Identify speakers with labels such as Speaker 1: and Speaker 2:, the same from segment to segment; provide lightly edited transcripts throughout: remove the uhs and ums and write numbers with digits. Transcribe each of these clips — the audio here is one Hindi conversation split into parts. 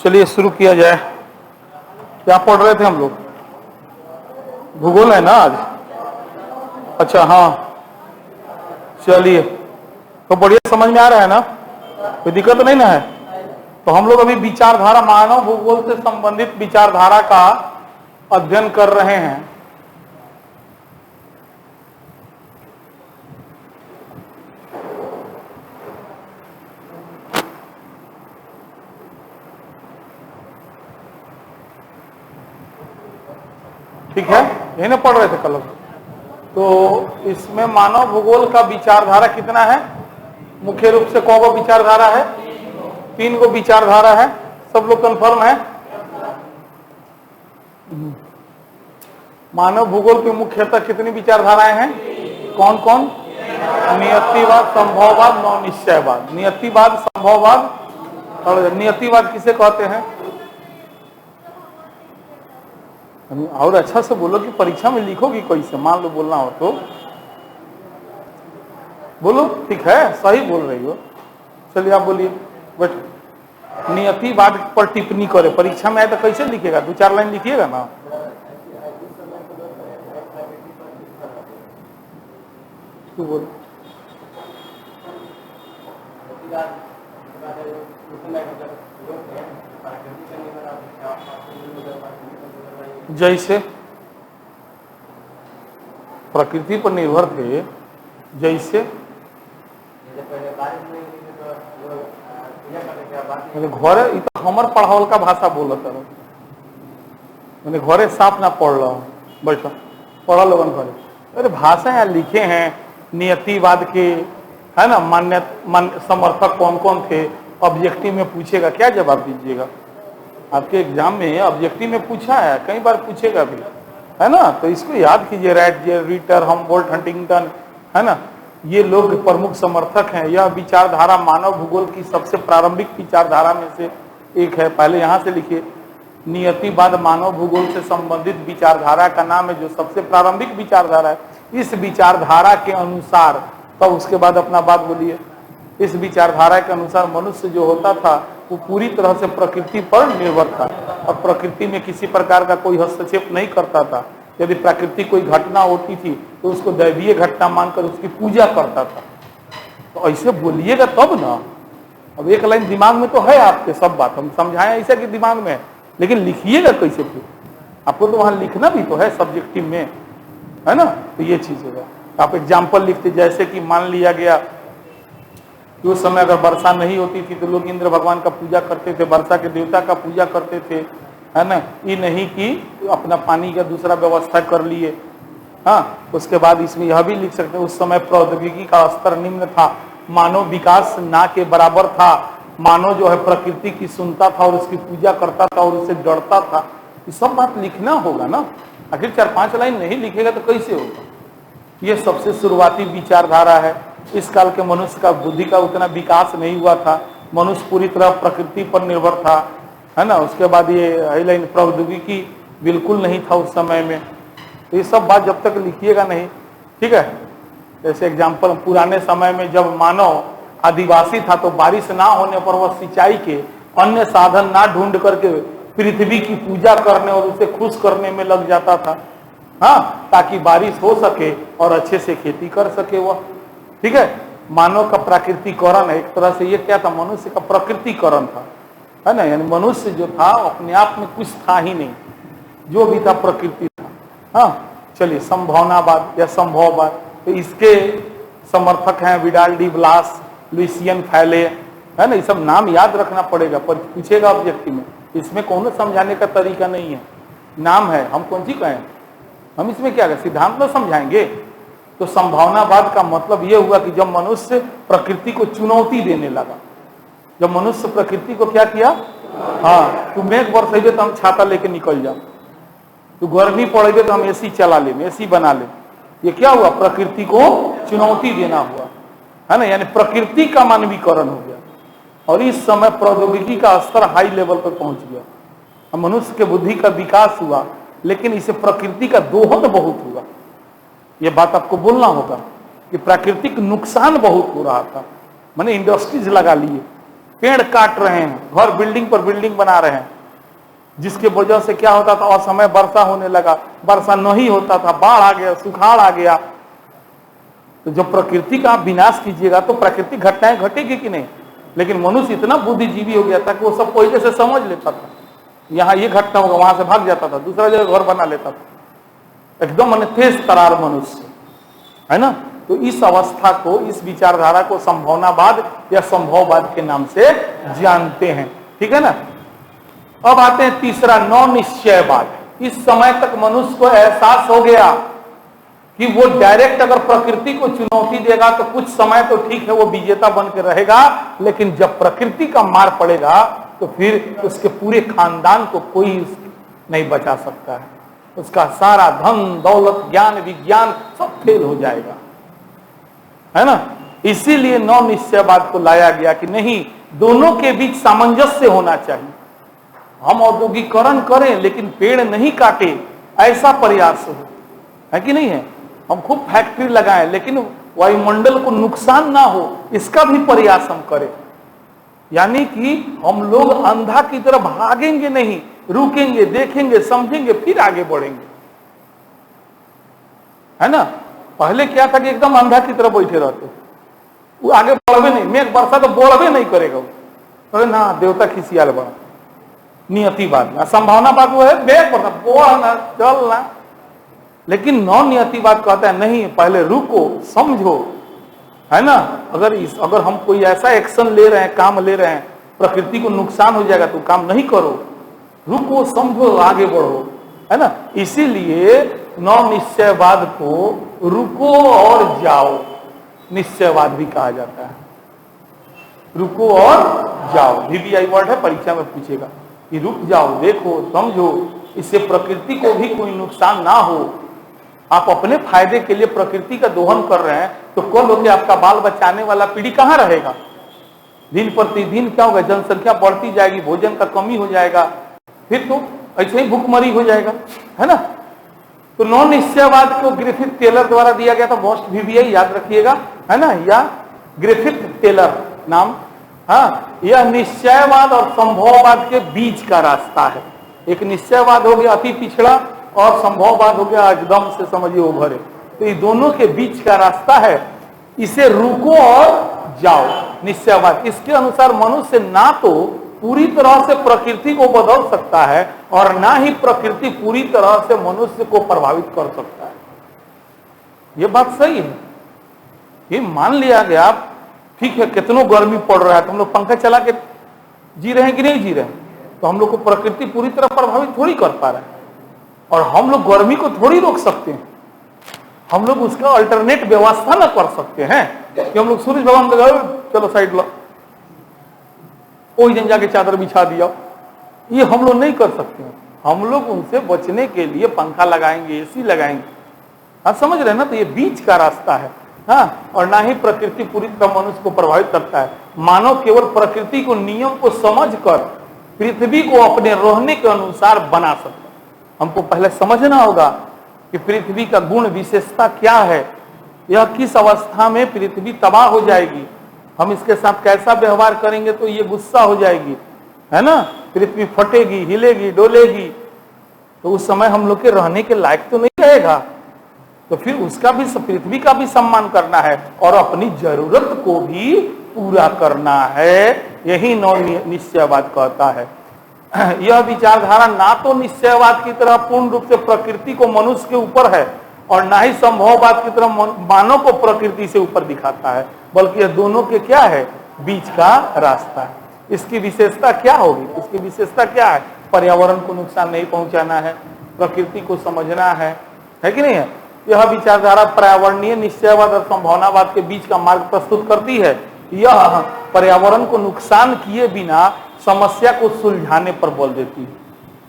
Speaker 1: चलिए शुरू किया जाए। क्या पढ़ रहे थे हम लोग? भूगोल है ना आज? अच्छा हाँ, चलिए तो बढ़िया समझ में आ रहा है ना? कोई दिक्कत नहीं ना है? तो हम लोग अभी विचारधारा, मानव भूगोल से संबंधित विचारधारा का अध्ययन कर रहे हैं। ठीक है, यही ना पढ़ रहे थे कल? तो इसमें मानव भूगोल का विचारधारा कितना है? मुख्य रूप से कौन को विचारधारा है? 3 को विचारधारा है। सब लोग कंफर्म है? मानव भूगोल की मुख्यतः कितनी विचारधाराएं हैं? कौन कौन? नियतिवाद, संभववाद, नवनिश्चयवाद। नियतिवाद, संभववाद और नियतिवाद किसे कहते हैं? और अच्छा से बोलो कि परीक्षा में लिखोगी कैसे, मान लो बोलना हो तो बोलो। ठीक है, सही बोल रही हो। चलिए आप बोलिए। बट नियतिवाद पर टिप्पणी करे, परीक्षा में आए तो कैसे लिखेगा? 2-4 लाइन लिखिएगा ना। क्यों बोल? जैसे प्रकृति पर निर्भर थे, जैसे घरे हमर पढ़ावल का भाषा बोलत है, मैंने घरे साफ ना पढ़ रहा हूँ। बैठो पढ़ा लोगन घरे। अरे भाषा यहाँ लिखे हैं नियतिवाद के, है ना? समर्थक कौन कौन थे? ऑब्जेक्टिव में पूछेगा, क्या जवाब दीजिएगा? आपके एग्जाम में ऑब्जेक्टिव में पूछा है, कई बार पूछेगा भी, है ना? तो इसको याद कीजिए। राइट, रीटर, हम्बोल्ट, हंटिंगटन, है ना? ये लोग प्रमुख समर्थक हैं। यह विचारधारा मानव भूगोल की सबसे प्रारंभिक विचारधारा में से एक है। पहले यहाँ से लिखिए, नियतिवाद मानव भूगोल से संबंधित विचारधारा का नाम है, जो सबसे प्रारंभिक विचारधारा है। इस विचारधारा के अनुसार, तब उसके बाद अपना बात बोलिए। इस विचारधारा के अनुसार मनुष्य जो होता था वो पूरी तरह से प्रकृति पर निर्भर था और प्रकृति में किसी प्रकार का कोई हस्तक्षेप नहीं करता था। यदि प्रकृति कोई घटना होती थी तो उसको दैवीय घटना मानकर उसकी पूजा करता था। तो ऐसे बोलिएगा तब ना। अब एक लाइन दिमाग में तो है आपके, सब बात हम समझाएं ऐसा कि दिमाग में है, लेकिन लिखिएगा कैसे? फिर आपको तो वहां लिखना भी तो है सब्जेक्टिव में, है ना? तो ये चीज होगा। आप एग्जाम्पल लिखते, जैसे कि मान लिया गया कि उस समय अगर वर्षा नहीं होती थी तो लोग इंद्र भगवान का पूजा करते थे, वर्षा के देवता का पूजा करते थे, है ना? ये नहीं कि अपना पानी का दूसरा व्यवस्था कर लिए। हाँ, उसके बाद इसमें यह भी लिख सकते हैं, उस समय प्रौद्योगिकी का स्तर निम्न था, मानव विकास ना के बराबर था। मानव जो है प्रकृति की सुनता था और उसकी पूजा करता था और उससे डरता था। ये सब बात लिखना होगा ना। आखिर 4-5 लाइन नहीं लिखेगा तो कैसे होगा? ये सबसे शुरुआती विचारधारा है। इस काल के मनुष्य का बुद्धि का उतना विकास नहीं हुआ था, मनुष्य पूरी तरह प्रकृति पर निर्भर था, है ना? उसके बाद ये लाइन, प्रौद्योगिकी बिल्कुल नहीं था उस समय में। तो ये सब बात जब तक लिखिएगा नहीं, ठीक है? जैसे एग्जाम्पल, पुराने समय में जब मानव आदिवासी था तो बारिश ना होने पर वह सिंचाई के अन्य साधन ना ढूंढ करके पृथ्वी की पूजा करने और उसे खुश करने में लग जाता था, हाँ, ताकि बारिश हो सके और अच्छे से खेती कर सके वह। ठीक है? मानव का प्राकृतिकरण है एक तरह से। ये क्या था? मनुष्य का प्रकृतिकरण था, है ना? यानी मनुष्य जो था अपने आप में कुछ था ही नहीं, जो भी था प्रकृति था। हाँ, चलिए संभावनावाद या संभववाद, तो इसके समर्थक हैं विडाल डी ब्लास, लुइसियन फैले, है ना? ये सब नाम याद रखना पड़ेगा, पर पूछेगा ऑब्जेक्टिव में। इसमें कौन समझाने का तरीका नहीं है, नाम है। हम कौन सी कहें? हम इसमें क्या करें? सिद्धांत में समझाएंगे। तो संभावनावाद का मतलब यह हुआ कि जब मनुष्य प्रकृति को चुनौती देने लगा, जब मनुष्य प्रकृति को क्या किया? हाँ, तुम एक वर्ष है तो हम छाता लेके निकल जाओ, तो गर्मी पड़ेगी तो हम एसी चला ले, एसी बना ले। ये क्या हुआ? प्रकृति को चुनौती देना हुआ, है ना? यानी प्रकृति का मानवीकरण हो गया। और इस समय प्रौद्योगिकी का स्तर हाई लेवल पर पहुंच गया, मनुष्य के बुद्धि का विकास हुआ, लेकिन इसे प्रकृति का दोहन बहुत हुआ। ये बात आपको बोलना होगा कि प्राकृतिक नुकसान बहुत हो रहा था। मैंने इंडस्ट्रीज लगा लिए, पेड़ काट रहे हैं, घर बिल्डिंग पर बिल्डिंग बना रहे हैं, जिसके वजह से क्या होता था, असमय वर्षा होने लगा, वर्षा नहीं होता था, बाढ़ आ गया, सुखाड़ आ गया। तो जब प्रकृति का आप विनाश कीजिएगा तो प्राकृतिक घटनाएं घटेगी कि नहीं? लेकिन मनुष्य इतना बुद्धिजीवी हो गया था कि वो सब पहले से समझ लेता था, यहाँ ये घटना होगा, वहां से भाग जाता था, दूसरा जगह घर बना लेता था, एकदम माने तेज तरार मनुष्य, है ना। तो इस अवस्था को, इस विचारधारा को संभावनावाद या संभववाद के नाम से जानते हैं, ठीक है ना। अब आते हैं तीसरा, नौ निश्चयवाद। इस समय तक मनुष्य को एहसास हो गया कि वो डायरेक्ट अगर प्रकृति को चुनौती देगा तो कुछ समय तो ठीक है, वो विजेता बन के रहेगा, लेकिन जब प्रकृति का मार पड़ेगा तो फिर उसके पूरे खानदान को कोई नहीं बचा सकता है, उसका सारा धन दौलत ज्ञान विज्ञान सब फेल हो जाएगा, है ना। इसीलिए नौ निश्चयवाद को लाया गया कि नहीं, दोनों के बीच सामंजस्य होना चाहिए। हम औद्योगिकरण करें लेकिन पेड़ नहीं काटे, ऐसा प्रयास हो, है कि नहीं है। हम खूब फैक्ट्री लगाएं लेकिन वायुमंडल को नुकसान ना हो, इसका भी प्रयास हम करें। यानी कि हम लोग अंधा की तरह भागेंगे नहीं, रुकेंगे, देखेंगे, समझेंगे, फिर आगे बढ़ेंगे, है ना। पहले क्या था कि एकदम अंधा की तरह बैठे रहते, वो आगे बढ़वे नहीं, मेघ वर्षा तो बढ़वे नहीं करेगा, अरे ना देवता खिसियाल बड़ा, नियतिवाद ना संभावनावाद वो है, मेघ वर्षा बोलना चलना। लेकिन नौ नियतिवाद कहता है नहीं, पहले रुको, समझो, है ना। अगर हम कोई ऐसा एक्शन ले रहे हैं, काम ले रहे हैं, प्रकृति को नुकसान हो जाएगा तो काम नहीं करो, रुको, समझो, आगे बढ़ो, है ना। इसीलिए नौ निश्चयवाद को रुको और जाओ निश्चयवाद भी कहा जाता है। रुको और जाओ VVI वर्ड है, परीक्षा में पूछेगा कि रुक जाओ, देखो, समझो, इससे प्रकृति को भी कोई नुकसान ना हो। आप अपने फायदे के लिए प्रकृति का दोहन कर रहे हैं तो कल होकर आपका बाल बचाने वाला पीढ़ी कहाँ रहेगा? दिन प्रतिदिन क्या होगा, जनसंख्या बढ़ती जाएगी, भोजन का कमी हो जाएगा, फिर तो ऐसे ही भूखमरी हो जाएगा, है ना। तो नौ निश्चयवाद को ग्रिफिथ टेलर द्वारा दिया गया था, मोस्ट VVI याद रखिएगा, है ना, या ग्रिफिथ टेलर नाम। हाँ, यह निश्चयवाद और संभववाद के बीच का रास्ता है। एक निश्चयवाद हो गया अति पिछड़ा और संभववाद हो गया एकदम से समझिए उभरे, तो ये दोनों के बीच का रास्ता है। इसे रुको और जाओ निश्चयवाद। इसके अनुसार मनुष्य ना तो पूरी तरह से प्रकृति को बदल सकता है और ना ही प्रकृति पूरी तरह से मनुष्य को प्रभावित कर सकता है। ये बात सही है, ये मान लिया गया। ठीक है, कितनों गर्मी पड़ रहा है तो हम लोग पंखा चला के जी रहे हैं कि नहीं जी रहे हैं, तो हम लोग को प्रकृति पूरी तरह प्रभावित थोड़ी कर पा रहा है, और हम लोग गर्मी को थोड़ी रोक सकते हैं। हम लोग उसका अल्टरनेट व्यवस्था ना कर सकते हैं कि हम लोग सूरज भगवान को चलो साइड लो, कोई जन जाके चादर बिछा दिया, ये हम लोग नहीं कर सकते हैं। हम लोग उनसे बचने के लिए पंखा लगाएंगे, AC लगाएंगे। आप समझ रहे हैं ना, तो ये बीच का रास्ता है। हाँ, और ना ही प्रकृति पूरी तरह मनुष्य को प्रभावित करता है। मानव केवल प्रकृति को नियम को समझकर पृथ्वी को अपने रहने के अनुसार बना सकता है। हमको पहले समझना होगा कि पृथ्वी का गुण विशेषता क्या है, यह किस अवस्था में पृथ्वी तबाह हो जाएगी, हम इसके साथ कैसा व्यवहार करेंगे तो ये गुस्सा हो जाएगी, है ना, पृथ्वी फटेगी, हिलेगी, डोलेगी, तो उस समय हम लोग के रहने के लायक तो नहीं रहेगा। तो फिर उसका भी, पृथ्वी का भी सम्मान करना है और अपनी जरूरत को भी पूरा करना है। यही नौ निश्चयवाद कहता है। यह विचारधारा ना तो निश्चयवाद की तरह पूर्ण रूप से प्रकृति को मनुष्य के ऊपर है और ना ही संभववाद की तरह मानव को प्रकृति से ऊपर दिखाता है, बल्कि यह दोनों के क्या है, बीच का रास्ता है। इसकी विशेषता क्या होगी? इसकी विशेषता क्या है? पर्यावरण को नुकसान नहीं पहुंचाना है, प्रकृति को समझना है कि नहीं है। यह विचारधारा पर्यावरणीय निश्चयवाद और संभावनावाद के बीच का मार्ग प्रस्तुत करती है। यह पर्यावरण को नुकसान किए बिना समस्या को सुलझाने पर बल देती है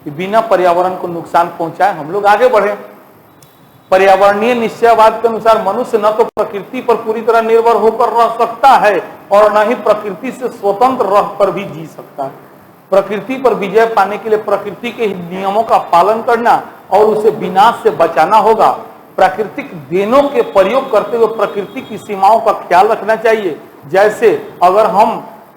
Speaker 1: कि बिना पर्यावरण को नुकसान पहुंचाए हम लोग आगे बढ़े। पर्यावरणीय निश्चयवाद के अनुसार मनुष्य न तो प्रकृति पर पूरी तरह निर्भर होकर रह सकता है और न ही प्रकृति से स्वतंत्र रह कर भी जी सकता है। प्रकृति पर विजय पाने के लिए प्रकृति के नियमों का पालन करना और उसे विनाश से बचाना होगा। प्राकृतिक देनों के प्रयोग करते हुए प्रकृति की सीमाओं का ख्याल रखना चाहिए। जैसे अगर हम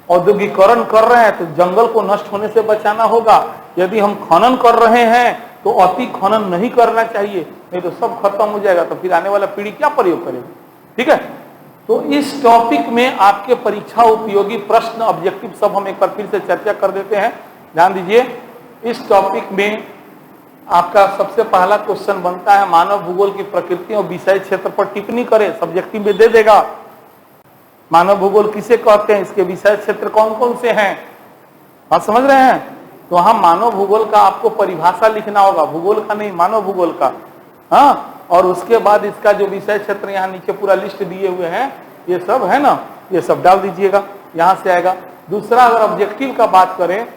Speaker 1: औद्योगिकरण कर रहे हैं तो जंगल को नष्ट होने से बचाना होगा। यदि हम खनन कर रहे हैं तो अति खनन नहीं करना चाहिए, नहीं तो सब खत्म हो जाएगा, तो फिर आने वाला पीढ़ी क्या प्रयोग करेगी। ठीक है, तो इस टॉपिक में आपके परीक्षा उपयोगी प्रश्न ऑब्जेक्टिव सब हम एक बार फिर से चर्चा कर देते हैं। ध्यान दीजिए, इस टॉपिक में आपका सबसे पहला क्वेश्चन बनता है मानव भूगोल की प्रकृति और विषय क्षेत्र पर टिप्पणी करें। सब्जेक्टिव में दे देगा मानव भूगोल किसे कहते हैं, इसके विषय क्षेत्र कौन कौन से हैं, आप समझ रहे हैं। तो हम मानव भूगोल का आपको परिभाषा लिखना होगा, भूगोल का नहीं, मानव भूगोल का। हाँ, और उसके बाद इसका जो विषय क्षेत्र यहाँ नीचे पूरा लिस्ट दिए हुए हैं, ये सब है ना, ये सब डाल दीजिएगा, यहां से आएगा। दूसरा, अगर ऑब्जेक्टिव का बात करें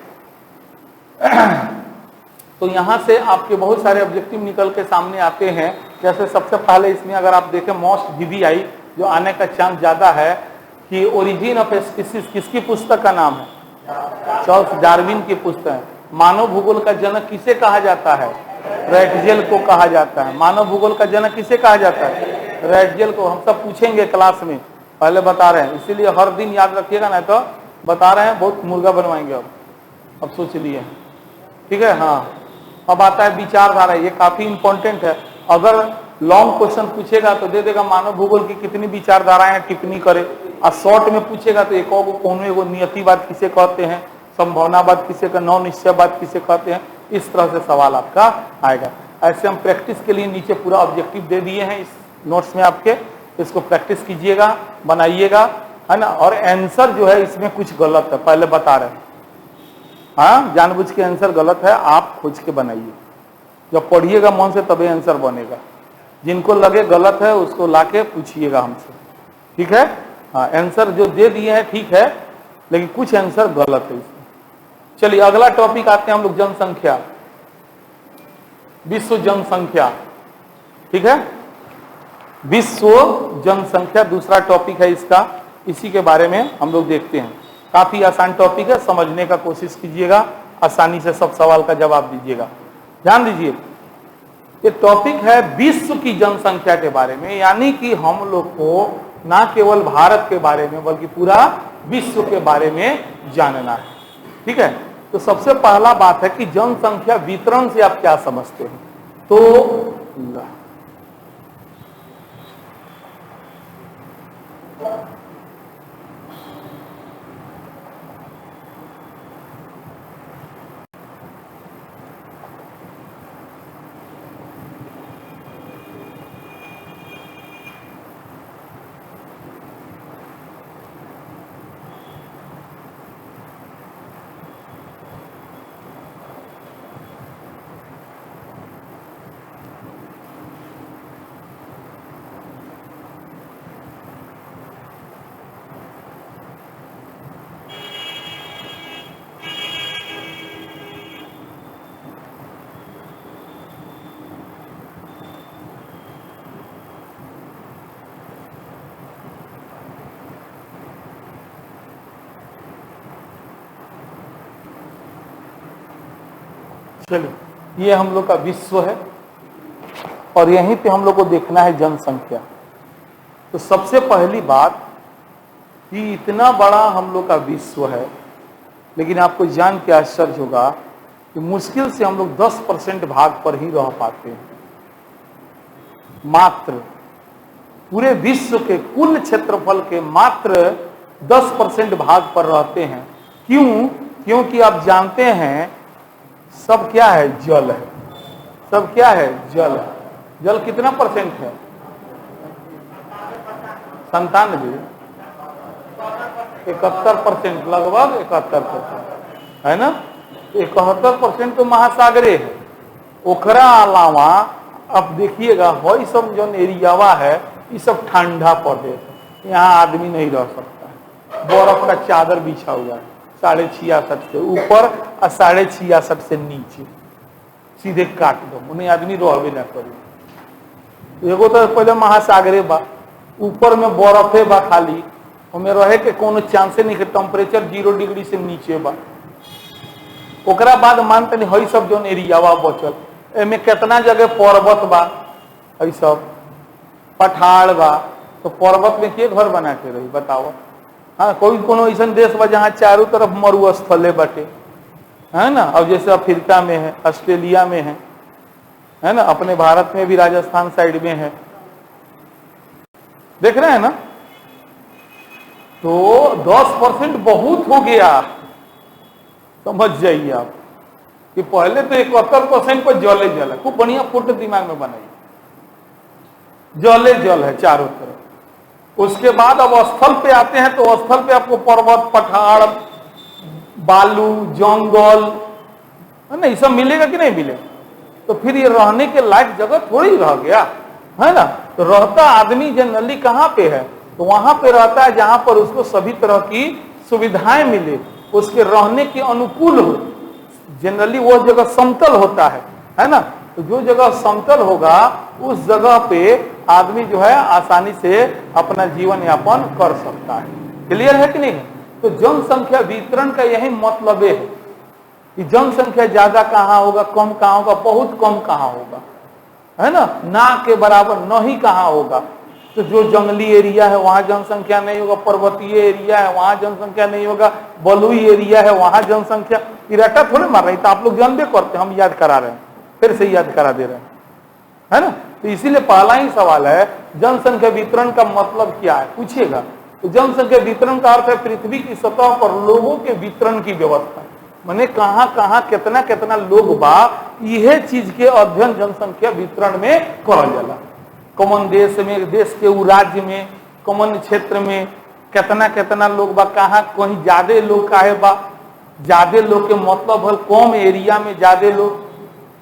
Speaker 1: तो यहां से आपके बहुत सारे ऑब्जेक्टिव निकल के सामने आते हैं। जैसे सबसे पहले इसमें अगर आप देखें मोस्ट VBI जो आने का चांस ज्यादा है कि ओरिजिन ऑफ स्पीसीज किसकी पुस्तक का नाम है, चार्ल्स डार्विन की पुस्तक है। मानव भूगोल का जनक किसे कहा जाता है, रैटजेल को कहा जाता है। मानव भूगोल का जनक किसे कहा जाता है, रैटजेल को। हम सब पूछेंगे क्लास में, पहले बता रहे हैं, इसीलिए हर दिन याद रखिएगा, नहीं तो बता रहे हैं बहुत मुर्गा बनवाएंगे। अब सोच लिए, ठीक है। हाँ, अब आता है विचारधारा, ये काफी इंपॉर्टेंट है। अगर लॉन्ग क्वेश्चन पूछेगा तो दे देगा मानव भूगोल की कितनी विचारधाराएं टिप्पणी करे, और शॉर्ट में पूछेगा तो एक कौन एगो नियतिवाद किसे कहते हैं, संभावनावाद किसे का, नौ निश्चयवाद किसे कहते हैं, इस तरह से सवाल आपका आएगा। ऐसे हम प्रैक्टिस के लिए नीचे पूरा ऑब्जेक्टिव दे दिए हैं इस नोट्स में आपके, इसको प्रैक्टिस कीजिएगा, बनाइएगा, है ना। और आंसर जो है इसमें कुछ गलत है, पहले बता रहे हैं। हाँ, जानबूझ के आंसर गलत है, आप खोज के बनाइए, जब पढ़िएगा मन से तभी आंसर बनेगा। जिनको लगे गलत है उसको लाके पूछिएगा हमसे, ठीक है। हाँ, आंसर जो दे दिए हैं ठीक है, लेकिन कुछ आंसर गलत है इसमें। चलिए अगला टॉपिक आते हैं हम लोग, जनसंख्या, विश्व जनसंख्या। ठीक है, विश्व जनसंख्या दूसरा टॉपिक है इसका, इसी के बारे में हम लोग देखते हैं। काफी आसान टॉपिक है, समझने का कोशिश कीजिएगा, आसानी से सब सवाल का जवाब दीजिएगा। ध्यान दीजिए, ये टॉपिक है विश्व की जनसंख्या के बारे में, यानी कि हम लोग को ना केवल भारत के बारे में बल्कि पूरा विश्व के बारे में जानना है। ठीक है, तो सबसे पहला बात है कि जनसंख्या वितरण से आप क्या समझते हैं। तो चलिए, ये हम लोग का विश्व है और यहीं पे हम लोग को देखना है जनसंख्या। तो सबसे पहली बात कि इतना बड़ा हम लोग का विश्व है, लेकिन आपको जान के आश्चर्य होगा कि मुश्किल से हम लोग 10% भाग पर ही रह पाते हैं। मात्र पूरे विश्व के कुल क्षेत्रफल के मात्र 10% भाग पर रहते हैं। क्यों? क्योंकि आप जानते हैं सब क्या है, जल है। सब क्या है, जल है। जल कितना परसेंट है, 97, 71%, लगभग 71% है ना। 71% तो महासागरे है। ओकरा अलावा अब देखिएगा वही सब जो एरियावा है ये सब ठंडा प्रदेश है, यहाँ आदमी नहीं रह सकता है। बर्फ का चादर बिछा हुआ है 66.5 से ऊपर और 66.5 से नीचे, सीधे काट दो, उन्हें आदमी रहबे ना करे। एगो तो पहले महासागरे बा, ऊपर में बर्फे बा खाली, हमें रहे के कोनो चांसे नहीं, टेम्परेचर 0 डिग्री से नीचे बा। ओकरा बाद मानते नहीं हई सब जो एरियावा बचल, एमे कितना जगह पर्वत बा, हई सब पठार बा, तो पर्वत में के घर बना के रही बताओ। हाँ, कोई कोनो ऐसा देश बा जहाँ चारों तरफ मरुस्थले बाटे, है ना। अब जैसे अफ्रीका में है, ऑस्ट्रेलिया में है ना, अपने भारत में भी राजस्थान साइड में है, देख रहे हैं ना। तो 10% बहुत हो गया, समझ जाइए आप कि पहले तो 71% पर जले जल है। खूब बढ़िया फोटो दिमाग में बनाइए, जले जल है चारों तरफ। उसके बाद अब स्थल पे आते हैं तो स्थल पे आपको पर्वत, पठार, बालू, जंगल, है ना, ये सब मिलेगा कि नहीं मिलेगा। तो फिर ये रहने के लायक जगह थोड़ी रह गया, है ना। तो रहता आदमी जनरली कहाँ पे है, तो वहां पे रहता है जहां पर उसको सभी तरह की सुविधाएं मिले, उसके रहने के अनुकूल हो। जनरली वो जगह समतल होता है ना। तो जो जगह समतल होगा उस जगह पे आदमी जो है आसानी से अपना जीवन यापन कर सकता है। क्लियर है कि नहीं है। तो जनसंख्या वितरण का यही मतलब है कि जनसंख्या ज्यादा कहाँ होगा, कम कहाँ होगा, बहुत कम कहाँ होगा, है ना के बराबर न ही कहाँ होगा। तो जो जंगली एरिया है वहां जनसंख्या नहीं होगा, पर्वतीय एरिया है वहां जनसंख्या नहीं होगा, बलुई एरिया है वहां जनसंख्या। इराटा थोड़े मार रही, तो आप लोग जानबे करते, हम याद करा रहे हैं, फिर से याद करा दे रहे हैं, है ना। तो इसीलिए पहला ही सवाल है जनसंख्या वितरण का मतलब क्या है, पूछिएगा। तो जनसंख्या वितरण का अर्थ है पृथ्वी की सतह पर लोगों के वितरण की व्यवस्था, माने कहां कहां कितना कितना लोग बा, यह चीज के अध्ययन जनसंख्या वितरण में करल जाला। कौन देश में, देश के उ राज्य में, कौन क्षेत्र में कितना कितना लोग बा, कहाँ कहीं ज्यादा लोग काहे बा। ज्यादा लोग के मतलब है कम एरिया में ज्यादा लोग,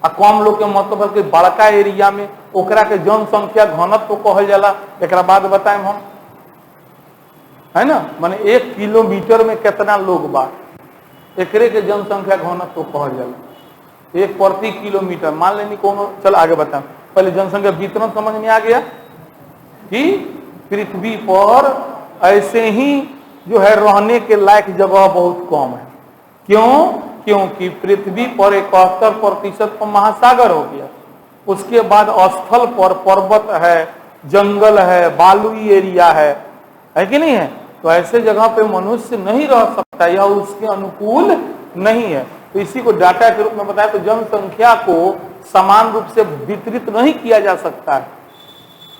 Speaker 1: आ कम लोग के मतलब है कि बड़का एरिया में, ओकरा के जनसंख्या घनत्व कहल जाला। एक बाद बताएं हम, है ना, माने 1 किलोमीटर में कितना लोग बा, एकरे के जनसंख्या घनत्व कहल जाला। 1 प्रति किलोमीटर मान लेनी कोनो। चल आगे बताएं, पहले जनसंख्या वितरण समझ में आ गया कि पृथ्वी पर ऐसे ही जो है रहने के लायक जगह बहुत कम है। क्यों? क्योंकि पृथ्वी पर 71% पर महासागर हो गया। उसके बाद स्थल पर पर्वत है, जंगल है, बालुई एरिया है कि नहीं है। तो ऐसे जगह पे मनुष्य नहीं रह सकता, यह उसके अनुकूल नहीं है। तो इसी को डाटा के रूप में बताया। तो जनसंख्या को समान रूप से वितरित नहीं किया जा सकता है।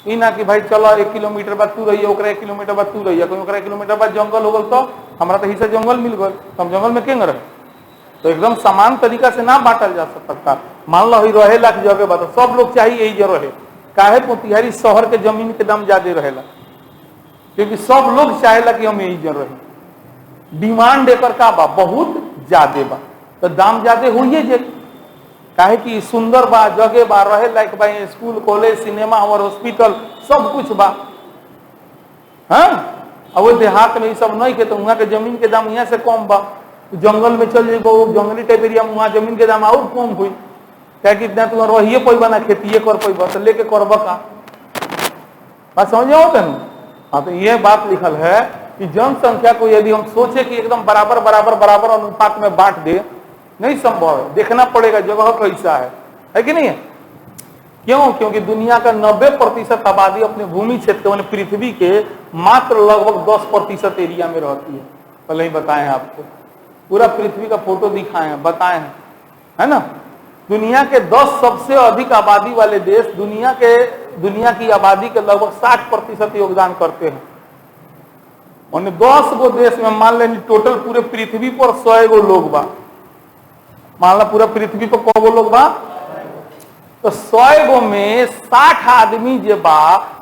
Speaker 1: ई ना कि भाई चलो 1 किलोमीटर बाद तू रहिए, ओकरा 1 किलोमीटर बाद तू रहिए, कोई ओकरा 1 किलोमीटर बाद जंगल हो गल तो हमारा तो हिस्सा जंगल मिल गल, तो हम जंगल में क्यों रहे। तो एकदम समान तरीका से ना बांटल जा सकता। मान लो रहे लाख जगह बात, सब लोग चाहिए यही जगह रहे। काहे मोतिहारी शहर के जमीन के दाम ज्यादा रहेला, क्योंकि सब लोग चाहेला कि हम यही जगह रहे। डिमांड एकर का बा बहुत ज्यादा बा, तो दाम ज्यादा हुई जे। काहे कि सुंदर बा, जगह बा, रहे लायक बा, स्कूल, कॉलेज, सिनेमा और हॉस्पिटल सब कुछ बा। हाँ, अब वो देहात में ये सब नहीं के, तो वहाँ के जमीन के दाम यहाँ से कम बा। तो जंगल में चल जाइए, जंगली टाइप एरिया में वहाँ जमीन के दाम और कम हुई। क्या कि इतना तुम रहिए पैबा ना खेती कर पैबा, तो लेके करब का बात समझ आओ तेन। हाँ, तो ये बात लिखल है कि जनसंख्या को यदि हम सोचे कि एकदम बराबर बराबर बराबर अनुपात में बांट दे, नहीं संभव है। देखना पड़ेगा जगह कैसा है कि नहीं है। क्यों? क्योंकि दुनिया का 90% आबादी अपने भूमि क्षेत्र में, पृथ्वी के मात्र लगभग 10% एरिया में रहती है। पहले ही बताएं आपको, पूरा पृथ्वी का फोटो दिखाए हैं, बताए हैं, है ना। दुनिया के 10 सबसे अधिक आबादी वाले देश दुनिया की आबादी के लगभग 60% योगदान करते हैं। और 10 गो देश में मान लें टोटल पूरे पृथ्वी पर 100 गो लोग बा। मान लो पूरा पृथ्वी पर कौ गो लोग बा, तो 100 गो में 60 आदमी जे बा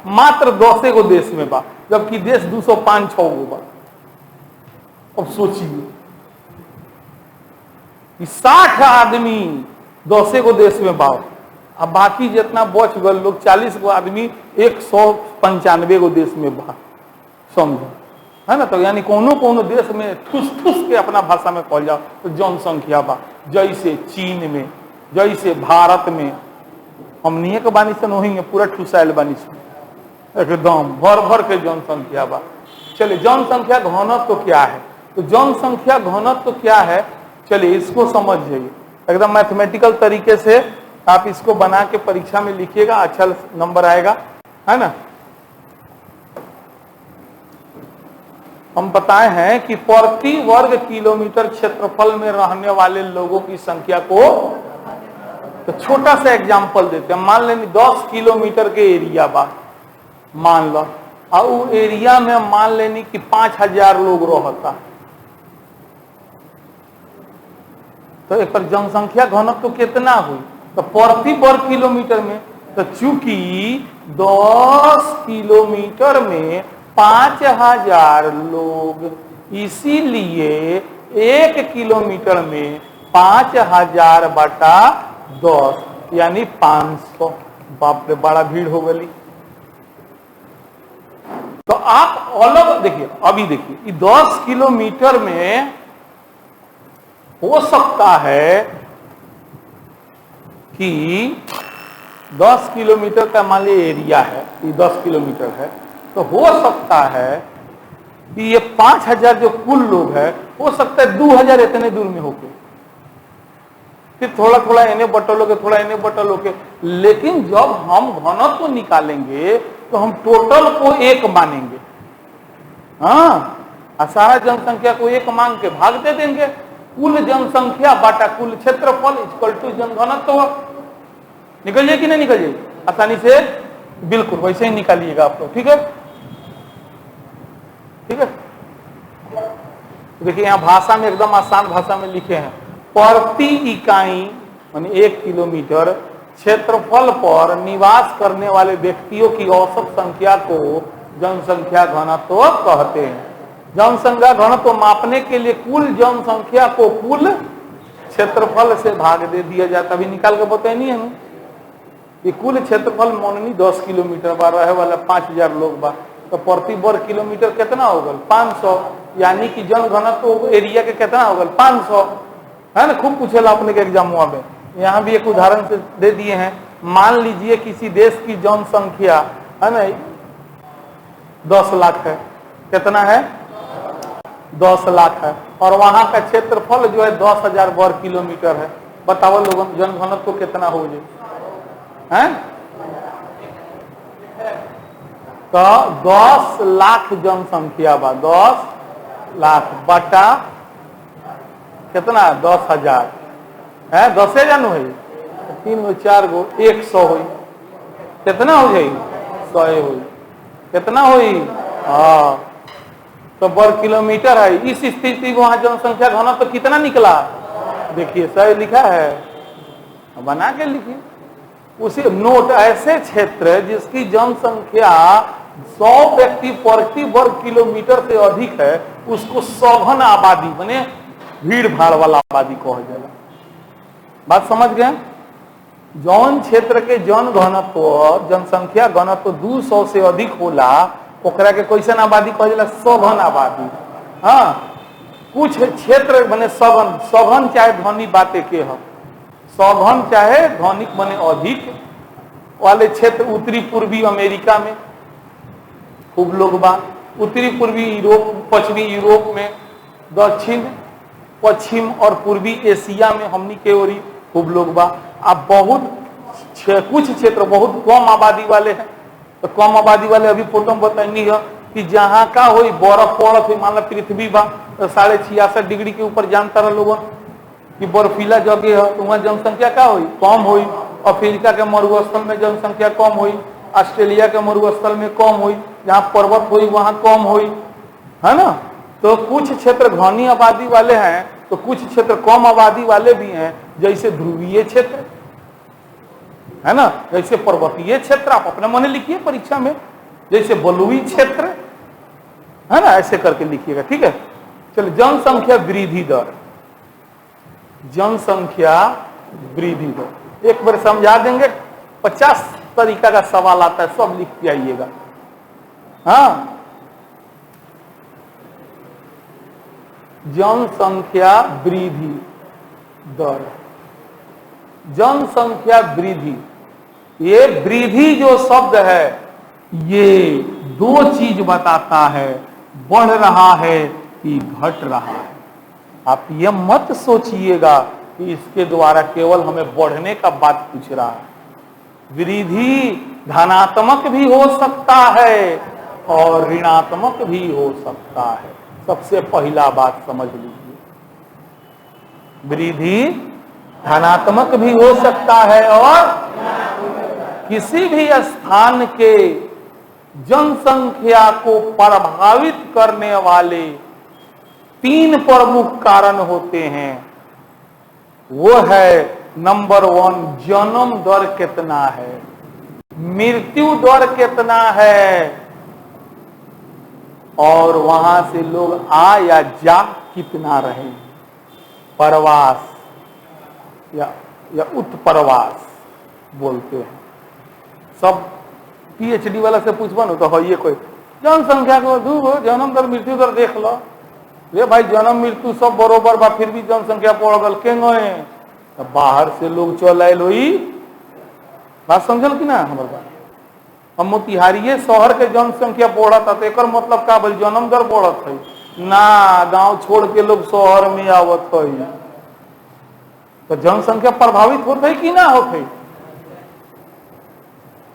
Speaker 1: मात्र 10 गो देश में बा, जबकि देश 205-6 गो बा। अब सोचिए 60 आदमी 10 गो देश में बा, अब बाकी जितना बच गए लोग 40 गो आदमी 195 गो देश में बा। समझो, है ना। तो यानी कोनो देश में ठूस के अपना भाषा में कहल जाओ तो जनसंख्या बा। जैसे चीन में, जैसे भारत में, हमनिए के बानी से नहीं पूरा ठुसाइल बानी से एकदम भर के जनसंख्या बा। चलिए जनसंख्या घनत्व तो क्या है, तो जनसंख्या घनत्व तो क्या है, चलिए इसको समझ जाइए। एकदम मैथमेटिकल तरीके से आप इसको बना के परीक्षा में लिखिएगा, अच्छा नंबर आएगा, है ना। हम बताए हैं कि प्रति वर्ग किलोमीटर क्षेत्रफल में रहने वाले लोगों की संख्या को, तो छोटा सा एग्जांपल देते हैं, मान लें 10 किलोमीटर के एरिया बा, मान लो, और वो एरिया में मान लेनी कि 5000 लोग रहता, तो एक पर जनसंख्या घनत्व तो कितना हुई, तो प्रति वर्ग किलोमीटर में, तो चूंकि 10 किलोमीटर में 5000 लोग, इसीलिए 1 किलोमीटर में 5000 बटा 10 यानी 500। बाप रे, बड़ा भीड़ हो गई। तो आप अलग देखिए, अभी देखिए 10 किलोमीटर में हो सकता है कि 10 किलोमीटर का मान लीजिए एरिया है, ये 10 किलोमीटर है, तो हो सकता है कि ये 5000 जो कुल लोग हैं, हो सकता है 2000 इतने दूर में होके, फिर थोड़ा थोड़ा इन्हें बटलोगे, थोड़ा इन्हें बटलोगे, लेकिन जब हम घनत्व को निकालेंगे तो हम टोटल को 1 मानेंगे। हाँ, सारा जनसंख्या को 1 मान के भाग दे देंगे, कुल जनसंख्या बाटा कुल क्षेत्रफल इक्वल टू जनघनत्व। निकल जाए कि नहीं निकल जाए आसानी से? बिल्कुल वैसे ही निकालिएगा आप लोग, ठीक है? ठीक है, देखिए यहां भाषा में एकदम आसान भाषा में लिखे हैं, प्रति इकाई यानी 1 किलोमीटर क्षेत्रफल पर निवास करने वाले व्यक्तियों की औसत संख्या को जनसंख्या घनत्व कहते हैं। जनसंख्या घनत्व मापने के लिए कुल जनसंख्या को कुल क्षेत्रफल से भाग दे दिया जाता। अभी निकाल के बताए नहीं है कि कुल क्षेत्रफल मोननी 10 किलोमीटर बा, रहे वाला 5000 लोग बा, तो प्रति वर्ग किलोमीटर कितना होगा? 500, यानी कि जन घनत्व एरिया के कितना होगा? 500, है ना? खूब पूछेला अपने के एग्जाम में। यहाँ भी एक उदाहरण से दे दिए हैं, मान लीजिए किसी देश की जनसंख्या है ना 10 लाख है, कितना है? 10 लाख है, और वहां का क्षेत्रफल जो है 10,000 वर्ग किलोमीटर है। बताओ लोगों, जन घनत्व कितना हो जाए? तो 10 लाख जनसंख्या बा, 10 लाख बटा कितना? 10,000 है, 10 जन हुई, 3 गो 4 गो 100 हुई, कितना हो जाए? 100 हुई, कितना हुई? हाँ, तो वर्ग किलोमीटर है। इस स्थिति में वहां जनसंख्या घनत्व तो कितना निकला? देखिए 100 लिखा है, बना के लिखिए उसी नोट। ऐसे क्षेत्र जिसकी जनसंख्या 100 व्यक्ति प्रति वर्ग किलोमीटर से अधिक है, उसको सघन आबादी बने भीड़ भाड़ वाला आबादी कहा जाला। बात समझ गए? जौन क्षेत्र के जन घनत्व जनसंख्या घनत्व 200 से अधिक होला, ओकरा के कैसन आबादी कहा जाला? सघन आबादी। हाँ, कुछ क्षेत्र बने सघन, सघन चाहे धनी बाते के है, सघन चाहे धनिक बने अधिक वाले क्षेत्र उत्तरी पूर्वी अमेरिका में खूब लोग बा, उत्तरी पूर्वी यूरोप, पश्चिमी यूरोप में, दक्षिण पश्चिम और पूर्वी एशिया में हमनी के ओरी खूब लोग बा। अब बहुत कुछ क्षेत्र बहुत कम आबादी वाले हैं, तो कम आबादी वाले अभी फोटो में बतानी है कि जहाँ का हो बर्फ पड़त हो, मान लो पृथ्वी बा तो 66.5 डिग्री के ऊपर जानता रहा लोगों कि बर्फीला जगह है, तो वहाँ जनसंख्या का हुई? कम हुई। अफ्रीका के मरुस्थल में जनसंख्या कम हुई, ऑस्ट्रेलिया के मरुस्थल में कम हुई, जहाँ पर्वत हुई वहां कम हुई, है ना? तो कुछ क्षेत्र घनी आबादी वाले हैं, तो कुछ क्षेत्र कम आबादी वाले भी हैं, जैसे ध्रुवीय क्षेत्र, है ना, जैसे पर्वतीय क्षेत्र, आप अपने मन लिखिए परीक्षा में, जैसे बलुई क्षेत्र, है ना, ऐसे करके लिखिएगा, ठीक है? चलो, जनसंख्या वृद्धि दर, जनसंख्या वृद्धि दर एक बार समझा देंगे, 50 तरीका का सवाल आता है, सब लिख के आइएगा। हाँ, जनसंख्या वृद्धि दर, जनसंख्या वृद्धि, ये वृद्धि जो शब्द है ये 2 चीज बताता है, बढ़ रहा है कि घट रहा है। आप ये मत सोचिएगा कि इसके द्वारा केवल हमें बढ़ने का बात पूछ रहा है। वृद्धि धनात्मक भी हो सकता है और ऋणात्मक भी हो सकता है। सबसे पहला बात समझ लीजिए, वृद्धि धनात्मक भी हो सकता है और किसी भी स्थान के जनसंख्या को प्रभावित करने वाले 3 प्रमुख कारण होते हैं। वो है नंबर 1 जन्म दर कितना है, मृत्यु दर कितना है, और वहां से लोग आ या जा कितना रहे, प्रवास या उत्प्रवास बोलते हैं। सब पीएचडी वाला से पूछबो ना तो है ये कोई जनसंख्या को दू जन्म दर मृत्यु दर देख लो, ये भाई जन्म मृत्यु सब बरोबर बा फिर भी जनसंख्या बढ़ गल के गए, तो बाहर से लोग चल आये लोई बात समझल कि ना हमारे बात। हम मोतिहारी शहर के जनसंख्या बढ़त है तो एक मतलब का बोल जन्म दर बढ़त है ना, गांव छोड़ के लोग शहर में आवत है तो जनसंख्या प्रभावित होते है कि ना होते।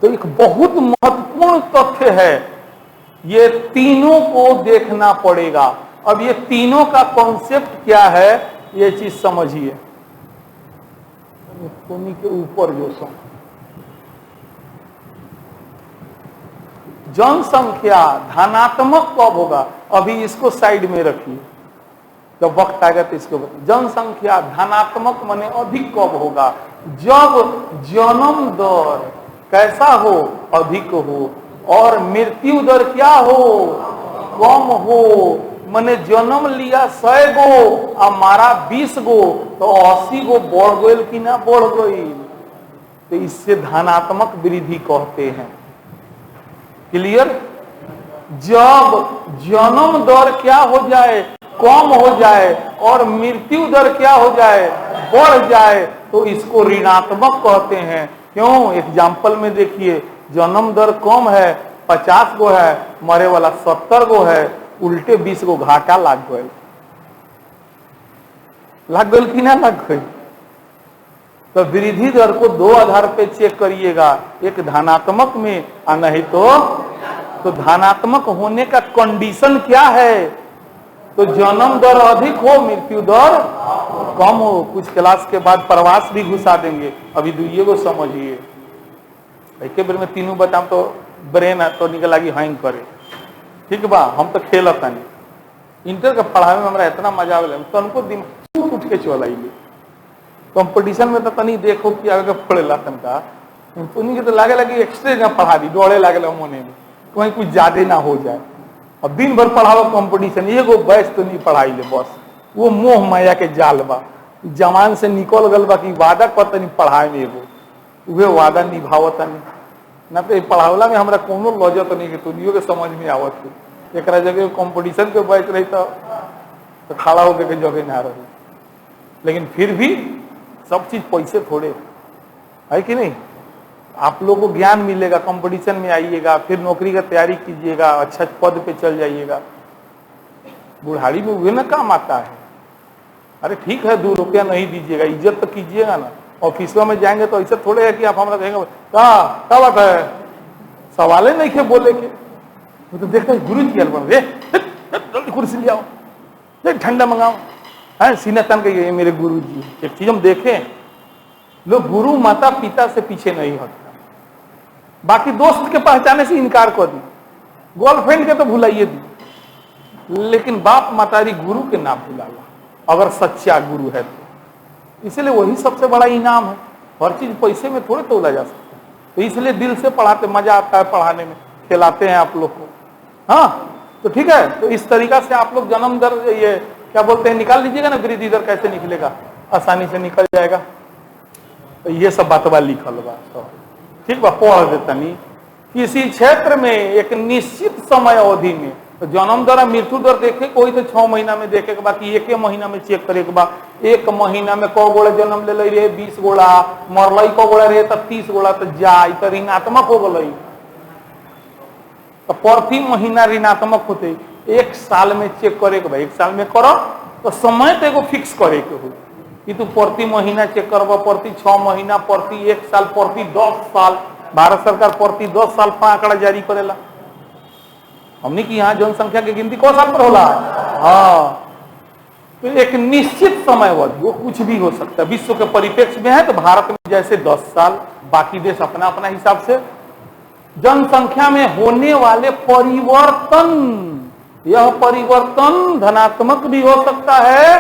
Speaker 1: तो एक बहुत महत्वपूर्ण तथ्य है, ये तीनों को देखना पड़ेगा। अब ये तीनों का कॉन्सेप्ट क्या है ये चीज समझिए। कोनी के ऊपर जो सो जनसंख्या धनात्मक कब होगा, अभी इसको साइड में रखिए, जब वक्त आएगा तो इसको बताइए। जनसंख्या धनात्मक माने अधिक कब होगा, जब जन्म दर कैसा हो, अधिक हो, और मृत्यु दर क्या हो, कम हो। माने जन्म लिया 100 गो और मारा 20 गो तो 80 गो बढ़ गई कि ना बढ़ गई, तो इससे धनात्मक वृद्धि कहते हैं। क्लियर। जब जन्म दर क्या हो जाए, कम हो जाए, और मृत्यु दर क्या हो जाए, बढ़ जाए, तो इसको ऋणात्मक कहते हैं। क्यों, एग्जाम्पल में देखिए, जन्म दर कम है 50 गो है, मरे वाला 70 गो है, उल्टे 20 गो घाटा लाग गए कि ना लग गई। तो वृद्धि दर को 2 आधार पे चेक करिएगा, एक धनात्मक में और नहीं तो धनात्मक होने का कंडीशन क्या है, तो जन्म दर अधिक हो, मृत्यु दर कम हो। कुछ क्लास के बाद प्रवास भी घुसा देंगे, अभी दुइये को समझिए। एक बेर में तीनों बताम तो ब्रेन तो निकल लगी हैंग करे, ठीक बा। हम तो खेलता नहीं, इंटर के पढ़ावे में हमरा इतना मजा आवे तो उनको दिन उठ के चल आइले। कंपटीशन में तो तनी देखो कि आगे पढ़ेला तनका, उन्हीं के तो लागे लगी एक्स्ट्रा ना पढ़ा दी, दौड़े लागे मोने में कहीं कुछ ज्यादा ना हो जाए। अब दिन भर पढ़ाओ कंपटीशन, एगो बैच तो नहीं पढ़ाई ले, बस वो मोह माया के जाल बा, जमान से निकल गल बा कि वादा कर तनी पढ़ाए में, एगो वे वादा निभावत नहीं ना। तो पढ़ावला में हमरा कोनो लजत नहीं कि तुनियो के समझ में आवत है। एक जगह कंपटीशन के बैच रही तो खड़ा होकर के जगह ना रही, लेकिन फिर भी सब चीज पैसे थोड़े है कि नहीं। आप लोगों को ज्ञान मिलेगा, कंपटीशन में आइएगा, फिर नौकरी का तैयारी कीजिएगा, अच्छा पद पे चल जाइएगा, बुढ़ाड़ी में हुए ना काम आता है। अरे ठीक है 2 रुपया नहीं दीजिएगा, इज्जत तो कीजिएगा ना। ऑफिसों में जाएंगे तो ऐसा थोड़े है कि आप हमारा कहेंगे क्या बात है, सवाल नहीं थे बोले के। वो तो देखते गुरु जी जल्दी कुर्सी ले आओ, ठंडा मंगाओ, है सीना तन के ये मेरे गुरु जी। एक चीज हम देखें, लोग गुरु माता पिता से पीछे नहीं हटता, बाकी दोस्त के पहचाने से इनकार कर दी, गर्लफ्रेंड के तो भुलाइए दी, लेकिन बाप मातारी गुरु के नाम भुलाला, अगर सच्चा गुरु है तो। इसलिए वही सबसे बड़ा इनाम है, हर चीज पैसे में थोड़े तोला जा सकता है। तो इसलिए दिल से पढ़ाते, मजा आता है पढ़ाने में, खिलाते हैं आप लोग को। हाँ तो ठीक है, तो इस तरीका से आप लोग जन्म दर ये क्या बोलते हैं निकाल लीजिएगा ना, वृद्धि दर कैसे निकलेगा, आसानी से निकल जाएगा। तो ये सब बातवा लिखल बा, ठीक बा, पढ़ देता नहीं। किसी क्षेत्र में एक निश्चित समय अवधि में तो जन्म दर मृत्यु दर देखे कोई तो 6 महीना में देखे के बाद, 1 महीना में चेक करे के बाद, 1 महीना में क गोड़ा जन्म ले रे 20 गोड़ा, मरल क गोड़ा रे तो 30 गोड़ा, तो जाए तो ऋणात्मक हो गई। तो प्रति महीना ऋणात्मक होते, 1 साल में चेक करे के भाई, 1 साल में करो तो समय तो एगो फिक्स करे के हो कि तू प्रति महीना चेक करब, प्रति 6 महीना, प्रति 1 साल, प्रति 10 साल। भारत सरकार प्रति 10 साल पर आंकड़ा जारी करेला। हमने की यहाँ जनसंख्या की गिनती कौ साल पर होला, हाँ, तो एक निश्चित समयावधि, वो कुछ भी हो सकता है। विश्व के परिप्रेक्ष्य में है तो भारत में जैसे 10 साल, बाकी देश अपना अपना हिसाब से। जनसंख्या में होने वाले परिवर्तन, यह परिवर्तन धनात्मक भी हो सकता है,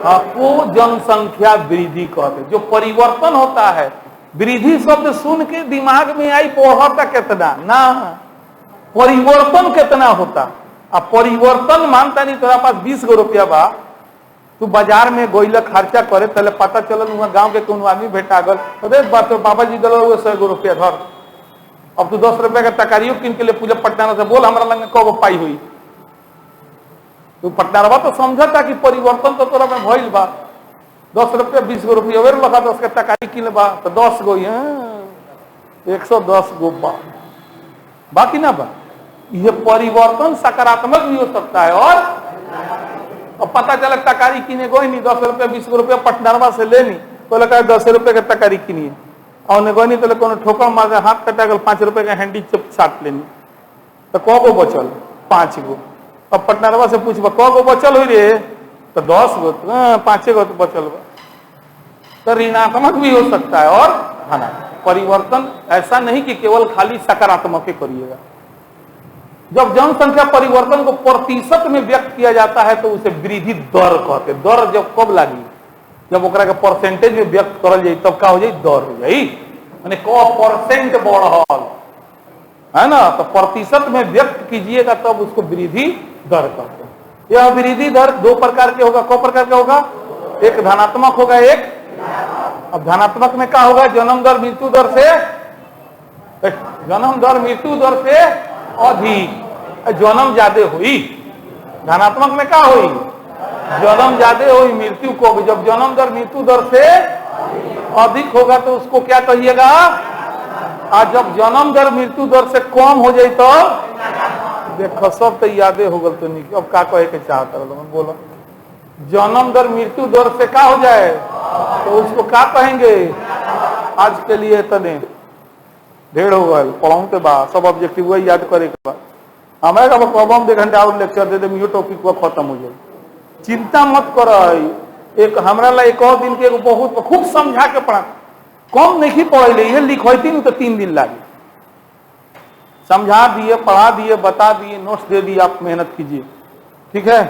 Speaker 1: आपको जनसंख्या वृद्धि कहते। जो परिवर्तन होता है, वृद्धि शब्द सुन के दिमाग में आई बढ़ता कितना ना, परिवर्तन कितना होता। अब परिवर्तन मानता नहीं, तेरा पास 20 गो रुपया बा, तू बाजार में गोइला खर्चा करे, पहले पता चलल वहां गांव के कोनो आदमी भेटा गल, अरे बात बाबा जी गल 100 गो रुपया धर, अब तू 10 रुपया का तकारियो किन के लिए पूजा पटना से बोल हमरा लंग कब पाई हुई। तू पटना तो समझता कि परिवर्तन तो तोरा में भइल बा, 10 रुपया 20 गो रुपया वेर लगा 10 के तकारी किन बा तो 10 गो 110 गो बा, बाकी ना बा। ये परिवर्तन सकारात्मक भी हो सकता है। और पता चला तकारी किने कोई नहीं, 10 रुपया 20 रुपया पटनरवा से लेनी, तो लगा 10 रुपये के तकारी किनिए, और कोई नहीं तो कोनो ठोकर मार हाथ कटा गल, 5 रुपये का हैंडी चप साट लेनी, तो कौ गो बचल? 5 गो। अब पटनरवा से पूछबा कौ गो बचल हुई रे, तो 10 गो, 5 गो तो बचल बा। तो ऋणात्मक भी हो सकता है और धनात्मक। परिवर्तन ऐसा नहीं कि केवल खाली सकारात्मक ही करिएगा। जब जनसंख्या परिवर्तन को प्रतिशत में व्यक्त किया जाता है तो उसे वृद्धि दर कहते। दर जब कब लागी? जब ओकरा के परसेंटेज में व्यक्त करल जाए तब का हो जाए? दर हो जाए, माने क परसेंट बढ़ल है ना, तो प्रतिशत में व्यक्त कीजिएगा तब उसको वृद्धि दर कहते हैं। यह वृद्धि दर 2 प्रकार के होगा। क प्रकार का होगा? एक धनात्मक होगा, एक। अब धनात्मक में क्या होगा? जन्म दर मृत्यु दर से, जन्म दर मृत्यु दर से अधिक। जन्म ज्यादा हुई, धनात्मक में क्या हुई? जन्म ज्यादा हुई, मृत्यु को भी। जब जन्म दर मृत्यु दर से अधिक होगा तो उसको क्या कहिएगा? और जब जन्म दर मृत्यु दर से कम हो जाए तो देखो सब तो यादे हो गल। तो नहीं, अब क्या कहे के चाहता बोलो? जन्म दर मृत्यु दर से क्या हो जाए तो उसको क्या कहेंगे? आज के लिए तने ढेर हो गए, पढ़ाऊं के बाद सब ऑब्जेक्टिव हुआ याद करे के बाद हमारे का कब हम 2 घंटा और लेक्चर दे दे, टॉपिक हुआ खत्म हो जाए। चिंता मत कर। एक हमरा ला एक और दिन के एक बहुत खूब समझा के पढ़ा, कम नहीं पढ़े ये लिखती नहीं तो 3 दिन लगे। समझा दिए, पढ़ा दिए, बता दिए, नोट्स दे दिए, आप मेहनत कीजिए, ठीक है।